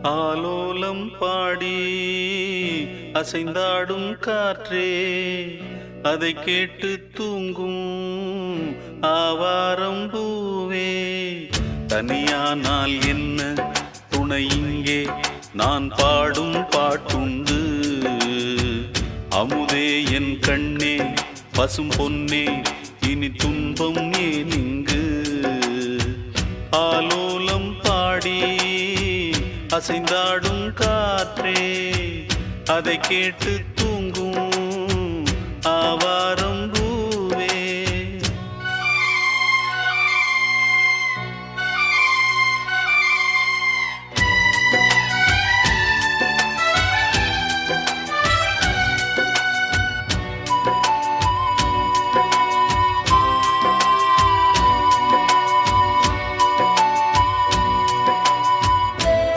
ஆலோலம் பாடி அசைந்தாடும் காற்றே, அதை கேட்டு தூங்கும் ஆவாரம் பூவே. தனியானால் என்ன துணை இங்கே, நான் பாடும் பாட்டுண்டு. அமுதே என் கண்ணே, பசும் பொன்னே, இனி துன்பம் ஏன் இங்கு. ஆலோலம் பாடி அசைந்தாடும் காற்றே, அதை கேட்டு தூங்கும் ஆவார